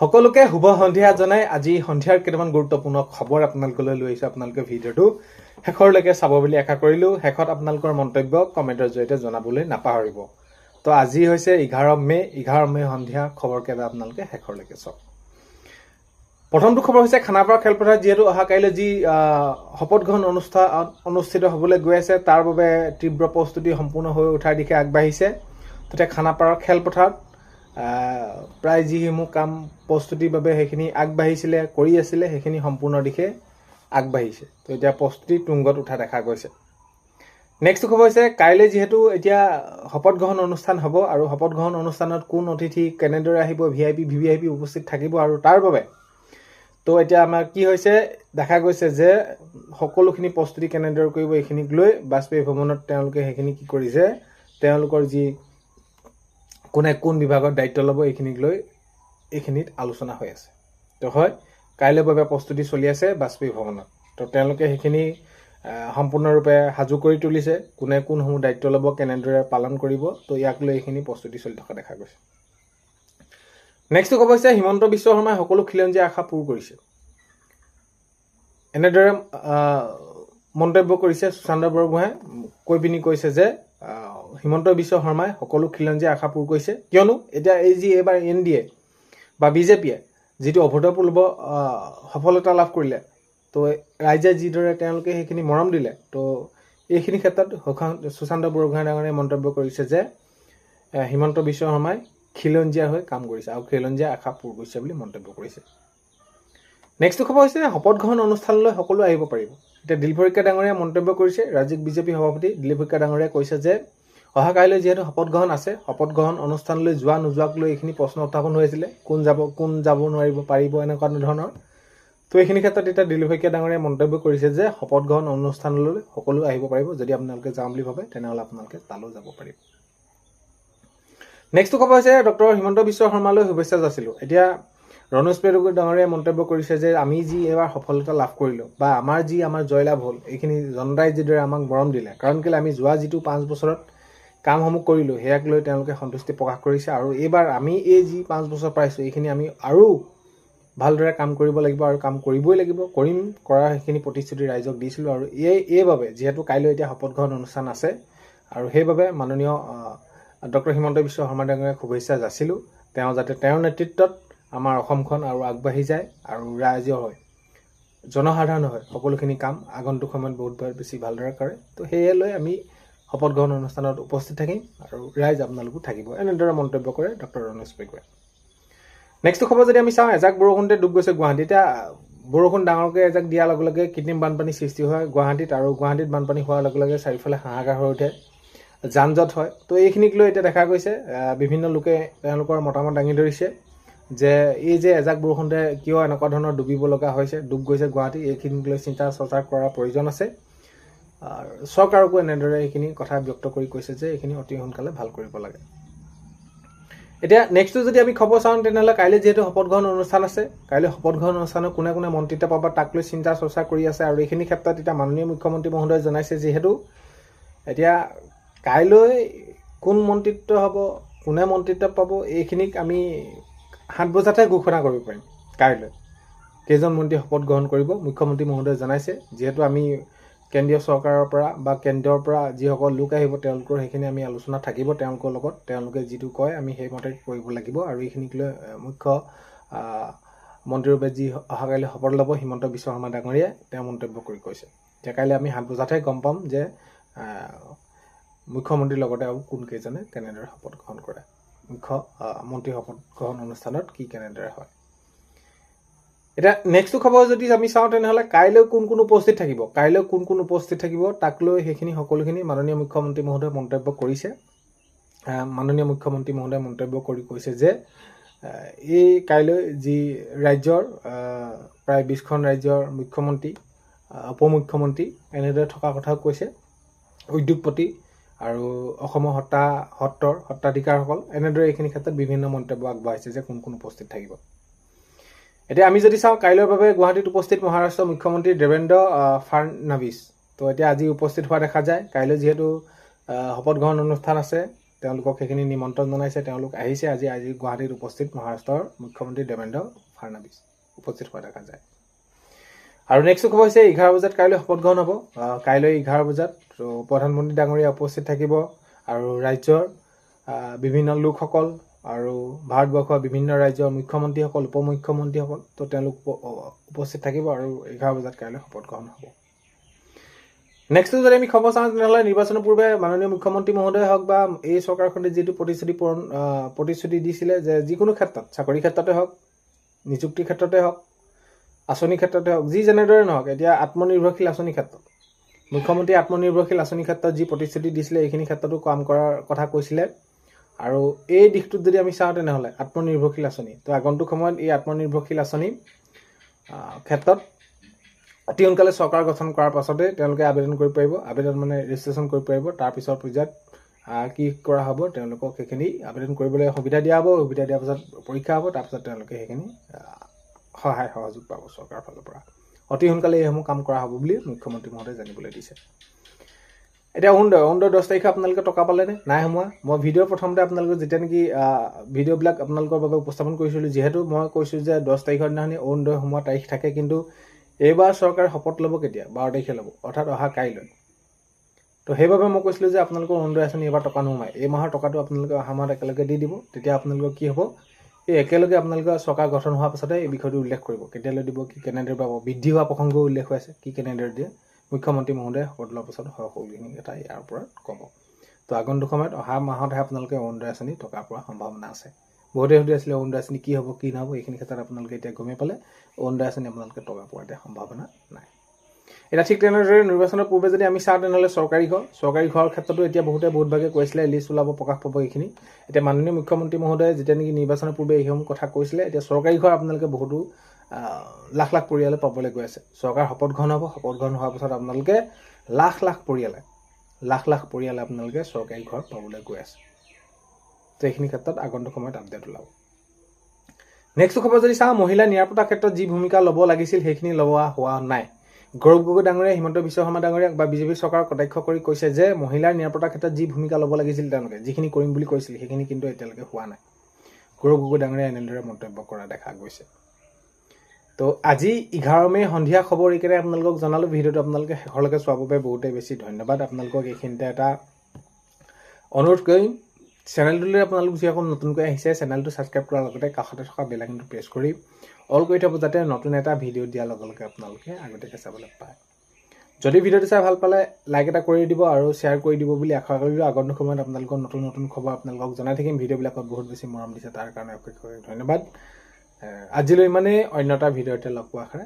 সকলোকে শুভ সন্ধিয়া জনাই আজি সন্ধিয়াৰ কেইটামান গুৰুত্বপূৰ্ণ খবৰ আপোনালোকলৈ লৈ আহিছো। আপোনালোকে ভিডিঅ'টো শেষৰলৈকে চাব বুলি আশা কৰিলো। শেষত আপোনালোকৰ মন্তব্য কমেণ্টৰ জৰিয়তে জনাবলৈ নাপাহৰিব। তো আজি হৈছে 11 মে সন্ধিয়া খবৰকেইটা আপোনালোকে শেষৰলৈকে চাওক। প্ৰথমটো খবৰ হৈছে খানাপাৰা খেলপথাৰত যিহেতু অহা কাইলৈ যি শপত গ্ৰহণ অনুষ্ঠান অনুষ্ঠিত হ'বলৈ গৈ আছে, তাৰ বাবে তীব্ৰ প্ৰস্তুতি সম্পূৰ্ণ হৈ উঠাৰ দিশে আগবাঢ়িছে। তথা খানাপাৰাৰ খেলপথাৰত প্ৰায় যিসমূহ কাম প্ৰস্তুতিৰ বাবে সেইখিনি আগবাঢ়িছিলে কৰি আছিলে সেইখিনি সম্পূৰ্ণ দিশে আগবাঢ়িছে। তো এতিয়া প্ৰস্তুতি তুংগত উঠা দেখা গৈছে। নেক্সট খবৰ হৈছে কাইলৈ যিহেতু এতিয়া শপত গ্ৰহণ অনুষ্ঠান হ'ব আৰু শপত গ্ৰহণ অনুষ্ঠানত কোন অতিথি কেনেদৰে আহিব, ভিভিআইপি উপস্থিত থাকিব আৰু তাৰ বাবে তো এতিয়া আমাৰ কি হৈছে দেখা গৈছে যে সকলোখিনি প্ৰস্তুতি কেনেদৰে কৰিব এইখিনিক লৈ বাজপেয়ী ভৱনত তেওঁলোকে সেইখিনি কি কৰিছে, তেওঁলোকৰ যি কোনে কোন বিভাগৰ দায়িত্ব ল'ব এইখিনিক লৈ এইখিনিত আলোচনা হৈ আছে। তো হয় কাইলৈৰ বাবে প্ৰস্তুতি চলি আছে বাজপেয়ী ভৱনত। তো তেওঁলোকে সেইখিনি সম্পূৰ্ণৰূপে সাজু কৰি তুলিছে, কোনে কোনসমূহ দায়িত্ব ল'ব, কেনেদৰে পালন কৰিব। তো ইয়াক লৈ এইখিনি প্ৰস্তুতি চলি থকা দেখা গৈছে। নেক্সট খবৰ হৈছে হিমন্ত বিশ্ব শৰ্মাই সকলো খিলঞ্জীয়া আশা পূৰ কৰিছে। এনেদৰে মন্তব্য কৰিছে সুশান্ত বৰগোহাঁই, কৈ পিনি কৈছে যে হিমন্ত বিশ্ব শৰ্মাই সকলো খিলঞ্জীয়া আশা পূৰ কৰিছে, কিয়নো এতিয়া এই যি এইবাৰ NDA বা বিজেপিয়ে যিটো অভূতপূৰ্ব সফলতা লাভ কৰিলে, তো ৰাইজে যিদৰে তেওঁলোকে সেইখিনি মৰম দিলে, তো এইখিনি ক্ষেত্ৰত সুশান্ত বৰগোহাঁই ডাঙৰীয়াই মন্তব্য কৰিছে যে হিমন্ত বিশ্ব শৰ্মাই খিলঞ্জীয়া হৈ কাম কৰিছে আৰু খিলঞ্জীয়া আশা পূৰ কৰিছে বুলি মন্তব্য কৰিছে। নেক্সট খবৰ হৈছে শপত গ্ৰহণ অনুষ্ঠানলৈ সকলো আহিব পাৰিব। এতিয়া দিলীপ শইকীয়া ডাঙৰীয়াই মন্তব্য কৰিছে। ৰাজ্যিক বিজেপি সভাপতি দিলীপ শইকীয়া ডাঙৰীয়াই কৈছে যে অহা কাইলৈ যিহেতু শপত গ্ৰহণ আছে, শপত গ্ৰহণ অনুষ্ঠানলৈ যোৱা নোযোৱাক লৈ এইখিনি প্ৰশ্ন উত্থাপন হৈ আছিলে, কোন যাব নোৱাৰিব পাৰিব এনেকুৱা ধৰণৰ। তো এইখিনি ক্ষেত্ৰত এতিয়া দিলীপ শইকীয়া ডাঙৰীয়াই মন্তব্য কৰিছে যে শপত গ্ৰহণ অনুষ্ঠানলৈ সকলো আহিব পাৰিব, যদি আপোনালোকে যাওঁ বুলি ভাবে তেনেহ'লে আপোনালোকে তালৈ যাব পাৰিব। নেক্সট খবৰ হৈছে ডক্টৰ হিমন্ত বিশ্ব শৰ্মালৈ শুভেচ্ছা যাচিলোঁ। এতিয়া ৰণোজ পেগুগোহাঁই ডাঙৰীয়াই মন্তব্য কৰিছে যে আমি যি এইবাৰ সফলতা লাভ কৰিলোঁ বা আমাৰ জয়লাভ হ'ল, এইখিনি জনতাই যিদৰে আমাক মৰম দিলে, কাৰণ কেলৈ আমি যোৱা যিটো 5 বছৰত কামসমূহ কৰিলোঁ সেয়াক লৈ তেওঁলোকে সন্তুষ্টি প্ৰকাশ কৰিছে। আৰু এইবাৰ আমি এই যি 5 বছৰ পাইছোঁ এইখিনি আমি আৰু ভালদৰে কাম কৰিব লাগিব আৰু কাম কৰিবই লাগিব, কৰাৰ সেইখিনি প্ৰতিশ্ৰুতি ৰাইজক দিছিলোঁ। আৰু এইবাবে যিহেতু কাইলৈ এতিয়া শপত গ্ৰহণ অনুষ্ঠান আছে আৰু সেইবাবে মাননীয় ডক্টৰ হিমন্ত বিশ্ব শৰ্মা ডাঙৰীয়াক শুভেচ্ছা যাচিলোঁ। তেওঁ যাতে তেওঁৰ নেতৃত্বত আমাৰ অসমখন আৰু আগবাঢ়ি যায় আৰু ৰাইজৰ হয় জনসাধাৰণ হয় সকলোখিনি কাম আগন্তুক সময়ত বহুত বেছি ভালদৰে কৰে। তো সেয়ে লৈ আমি শপত গ্ৰহণ অনুষ্ঠানত উপস্থিত থাকিম আৰু ৰাইজ আপোনালোকো থাকিব, এনেদৰে মন্তব্য কৰে ডক্টৰ ৰণোজ পেগুগোহাঁই। নেক্সট খবৰ যদি আমি চাওঁ, এজাক বৰষুণতে ডুব গৈছে গুৱাহাটী। এতিয়া বৰষুণ ডাঙৰকৈ এজাক দিয়াৰ লগে লগে কৃত্ৰিম বানপানী সৃষ্টি হয় গুৱাহাটীত, আৰু গুৱাহাটীত বানপানী হোৱাৰ লগে লগে চাৰিওফালে হাহাকাৰ হৈ উঠে, যান জঁট হয়। তো এইখিনিক লৈ এতিয়া দেখা গৈছে বিভিন্ন লোকে তেওঁলোকৰ মতামত দাঙি ধৰিছে যে এই যে এজাক বৰষুণতে কিয় এনেকুৱা ধৰণৰ ডুব গৈছে গুৱাহাটী, এইখিনিক লৈ চিন্তা চৰ্চা কৰাৰ প্ৰয়োজন আছে। চৰকাৰকো এনেদৰে এইখিনি কথা ব্যক্ত কৰি কৈছে যে এইখিনি অতি সোনকালে ভাল কৰিব লাগে। এতিয়া নেক্সটটো যদি আমি খবৰ চাওঁ তেনেহ'লে কাইলৈ যিহেতু শপত গ্ৰহণ অনুষ্ঠান আছে, কাইলৈ শপত গ্ৰহণ অনুষ্ঠানত কোনে কোনে মন্ত্ৰিত্ব পাব তাক লৈ চিন্তা চৰ্চা কৰি আছে। আৰু এইখিনি ক্ষেত্ৰত এতিয়া মাননীয় মুখ্যমন্ত্ৰী মহোদয়ে জনাইছে যিহেতু এতিয়া কাইলৈ কোন মন্ত্ৰিত্ব হ'ব, কোনে মন্ত্ৰিত্ব পাব, এইখিনিক আমি 7 বজাতহে ঘোষণা কৰিব পাৰিম। কাইলৈ কেইজন মন্ত্ৰী শপত গ্ৰহণ কৰিব মুখ্যমন্ত্ৰী মহোদয়ে জনাইছে। যিহেতু আমি কেন্দ্ৰীয় চৰকাৰৰ পৰা বা কেন্দ্ৰৰ পৰা যিসকল লোক আহিব তেওঁলোকৰ সেইখিনি আমি আলোচনা থাকিব তেওঁলোকৰ লগত, তেওঁলোকে যিটো কয় আমি সেইমতে কৰিব লাগিব। আৰু এইখিনিক লৈ মুখ্য মন্ত্ৰীৰূপে যি অহা কাইলৈ শপত ল'ব হিমন্ত বিশ্ব শৰ্মা ডাঙৰীয়াই তেওঁ মন্তব্য কৰি কৈছে যে কাইলৈ আমি 7 বজাতহে গম পাম যে মুখ্যমন্ত্ৰীৰ লগতে আৰু কোন কেইজনে কেনেদৰে শপত গ্ৰহণ কৰে, মন্ত্ৰী শপত গ্ৰহণ অনুষ্ঠানত কি কেনেদৰে হয়। এতিয়া নেক্সট খবৰ যদি আমি চাওঁ তেনেহ'লে কাইলৈ কোন কোন উপস্থিত থাকিব, তাক লৈ সেইখিনি সকলোখিনি মাননীয় মুখ্যমন্ত্ৰী মহোদয়ে মন্তব্য কৰিছে। মাননীয় মুখ্যমন্ত্ৰী মহোদয়ে মন্তব্য কৰি কৈছে যে এই কাইলৈ যি ৰাজ্যৰ প্ৰায় 20খন ৰাজ্যৰ মুখ্যমন্ত্ৰী, উপমুখ্যমন্ত্ৰী এনেদৰে থকা কথাও কৈছে, উদ্যোগপতি আৰু অসমৰ সত্ৰাধিকাৰসকল এনেদৰে এইখিনি ক্ষেত্ৰত বিভিন্ন মন্তব্য আগবঢ়াইছে যে কোন কোন উপস্থিত থাকিব। এতিয়া আমি যদি চাওঁ কাইলৈৰ বাবে গুৱাহাটীত উপস্থিত মহাৰাষ্ট্ৰৰ মুখ্যমন্ত্ৰী দেবেন্দ্ৰ ফাডনবিছ। তো এতিয়া আজি উপস্থিত হোৱা দেখা যায়। কাইলৈ যিহেতু শপত গ্ৰহণ অনুষ্ঠান আছে, তেওঁলোকক সেইখিনি নিমন্ত্ৰণ জনাইছে তেওঁলোক আহিছে আজি গুৱাহাটীত উপস্থিত মহাৰাষ্ট্ৰৰ মুখ্যমন্ত্ৰী দেৱেন্দ্ৰ ফাডনাভিছ উপস্থিত হোৱা দেখা যায় আৰু নেক্সট খবৰ হৈছে 11 বজাত কাইলৈ শপত গ্ৰহণ হ'ব কাইলৈ 11 বজাত প্ৰধানমন্ত্ৰী ডাঙৰীয়া উপস্থিত থাকিব আৰু ৰাজ্যৰ বিভিন্ন লোকসকল আৰু ভাৰতবৰ্ষৰ বিভিন্ন ৰাজ্যৰ মুখ্যমন্ত্ৰীসকল উপমুখ্যমন্ত্ৰীসকল তো তেওঁলোক উপস্থিত থাকিব আৰু 11 বজাত কাইলৈ শপত গ্ৰহণ হ'ব নেক্সট যদি আমি খবৰ চাওঁ তেনেহ'লে নিৰ্বাচনৰ পূৰ্বে মাননীয় মুখ্যমন্ত্ৰী মহোদয় হওক বা এই চৰকাৰখনে যিটো প্ৰতিশ্ৰুতি দিছিলে যে যিকোনো ক্ষেত্ৰত চাকৰি ক্ষেত্ৰতে হওক নিযুক্তিৰ ক্ষেত্ৰতে হওক আঁচনিৰ ক্ষেত্ৰতে হওক যি যেনেদৰে নহওক এতিয়া আত্মনিৰ্ভৰশীল আঁচনিৰ ক্ষেত্ৰত মুখ্যমন্ত্ৰী আত্মনিৰ্ভৰশীল আঁচনিৰ ক্ষেত্ৰত যি প্ৰতিশ্ৰুতি দিছিলে এইখিনি ক্ষেত্ৰতো কাম কৰাৰ কথা কৈছিলে আৰু এই দিশটোত যদি আমি চাওঁ তেনেহ'লে আত্মনিৰ্ভৰশীল আঁচনি তো আগন্তুক সময়ত এই আত্মনিৰ্ভৰশীল আঁচনি ক্ষেত্ৰত অতি সোনকালে চৰকাৰ গঠন কৰাৰ পাছতে তেওঁলোকে আবেদন কৰিব পাৰিব আবেদন মানে ৰেজিষ্ট্ৰেশ্যন কৰিব পাৰিব তাৰ পিছৰ পৰ্যায়ত কি কৰা হ'ব তেওঁলোকক সেইখিনি আবেদন কৰিবলৈ সুবিধা দিয়া হ'ব সুবিধা দিয়াৰ পাছত পৰীক্ষা হ'ব তাৰপিছত তেওঁলোকে সেইখিনি সহায় সহযোগ পাব চৰকাৰৰ ফালৰ পৰা অতি সোনকালে এইসমূহ কাম কৰা হ'ব বুলি মুখ্যমন্ত্ৰী মহোদয়ে জানিবলৈ দিছে এতিয়া অৰুণোদয় 10 তাৰিখে আপোনালোকে টকা পালেনে নাই সোমোৱা মই ভিডিঅ'ৰ প্ৰথমতে আপোনালোকে যেতিয়া নেকি ভিডিঅ'বিলাক আপোনালোকৰ বাবে উপস্থাপন কৰিছিলোঁ যিহেতু মই কৈছোঁ যে 10 তাৰিখৰ দিনাখনি অৰুণোদয় সোমোৱা তাৰিখ থাকে কিন্তু এইবাৰ চৰকাৰে শপত ল'ব কেতিয়া 12 তাৰিখে ল'ব অৰ্থাৎ অহা কাইলৈ তো সেইবাবে মই কৈছিলোঁ যে আপোনালোকৰ অৰুণোদয় আঁচনি এইবাৰ টকা নোসোমায় এই মাহৰ টকাটো আপোনালোকে অহা মাহত একেলগে দি দিব তেতিয়া আপোনালোকৰ কি হ'ব এই একেলগে আপোনালোকৰ চৰকাৰ গঠন হোৱাৰ পাছতে এই বিষয়টো উল্লেখ কৰিব কেতিয়ালৈ দিব কি কেনেদৰে পাব বৃদ্ধি হোৱা প্ৰসংগও উল্লেখ হৈ আছে কি কেনেদৰে দিয়ে মুখ্যমন্ত্ৰী মহোদয়ে শপত লোৱাৰ পাছত সকলোখিনি এটা ইয়াৰ ওপৰত ক'ব তো আগন্তুক সময়ত অহা মাহতহে আপোনালোকে অৰুণোদয় আঁচনি টকা পোৱাৰ সম্ভাৱনা আছে বহুতে সুধি আছিলে অৰুণোদয় আঁচনি কি হ'ব কি নহ'ব এইখিনি ক্ষেত্ৰত আপোনালোকে এতিয়া গমেই পালে অৰুণোদয় আঁচনি আপোনালোকে টকা পোৱাৰ এতিয়া সম্ভাৱনা নাই এটা ঠিক তেনেদৰে নিৰ্বাচনৰ পূৰ্বে যদি আমি চাওঁ তেনেহ'লে চৰকাৰী ঘৰৰ ক্ষেত্ৰতো এতিয়া বহুত ভাগে কৈছিলে লিষ্ট ওলাব প্ৰকাশ পাব এইখিনি এতিয়া মাননীয় মুখ্যমন্ত্ৰী মহোদয়ে যেতিয়া নেকি নিৰ্বাচনৰ পূৰ্বে এইসমূহ কথা কৈছিলে এতিয়া চৰকাৰী ঘৰ আপোনালোকে বহুতো লাখ পৰিয়ালে পাবলৈ গৈ আছে চৰকাৰ শপত গ্ৰহণ হ'ব শপত গ্ৰহণ হোৱাৰ পাছত আপোনালোকে লাখ পৰিয়ালে আপোনালোকে চৰকাৰী ঘৰ পাবলৈ গৈ আছে তো এইখিনি ক্ষেত্ৰত আগন্তুক সময়ত আপডেট ওলাব নেক্সট খবৰ যদি চাওঁ মহিলা নিৰাপত্তাৰ ক্ষেত্ৰত যি ভূমিকা ল'ব লাগিছিল সেইখিনি লোৱা হোৱা নাই গৌৰৱ গগৈ ডাঙৰীয়া হিমন্ত বিশ্ব শৰ্মা ডাঙৰীয়াক বা বিজেপি চৰকাৰক কটাক্ষ কৰি কৈছে যে মহিলাৰ নিৰাপত্তাৰ ক্ষেত্ৰত যি ভূমিকা ল'ব লাগিছিল তেওঁলোকে যিখিনি কৰিম বুলি কৈছিল সেইখিনি কিন্তু এতিয়ালৈকে হোৱা নাই গৌৰৱ গগৈ ডাঙৰীয়া এনেদৰে মন্তব্য কৰা দেখা গৈছে তো আজি 11 মে সন্ধিয়া খবৰ এইকেইটা আপোনালোকক জনালোঁ ভিডিঅ'টো আপোনালোকে শেষলৈকে চোৱাৰ বাবে বহুতেই বেছি ধন্যবাদ আপোনালোকক এইখিনিতে এটা অনুৰোধ কৰিম চেনেলটোলৈ আপোনালোক যিসকল নতুনকৈ আহিছে চেনেলটো ছাবস্ক্ৰাইব কৰাৰ লগতে কাষতে থকা বেল আইকনটো প্ৰেছ কৰি অল কৰি থ'ব যাতে নতুন এটা ভিডিঅ' দিয়াৰ লগে লগে আপোনালোকে আগতীয়াকৈ চাবলৈ পায় যদি ভিডিঅ'টো চাই ভাল পালে লাইক এটা কৰি দিব আৰু শ্বেয়াৰ কৰি দিব বুলি আশা কৰিলোঁ আগন্তুক সময়ত আপোনালোকৰ নতুন খবৰ আপোনালোকক জনাই থাকিম ভিডিঅ'বিলাকত বহুত বেছি মৰম দিছে তাৰ কাৰণে অশেষ ধন্যবাদ আজিলৈ ইমানেই অন্য এটা ভিডিঅ'তে লগ পোৱাৰ আশাৰে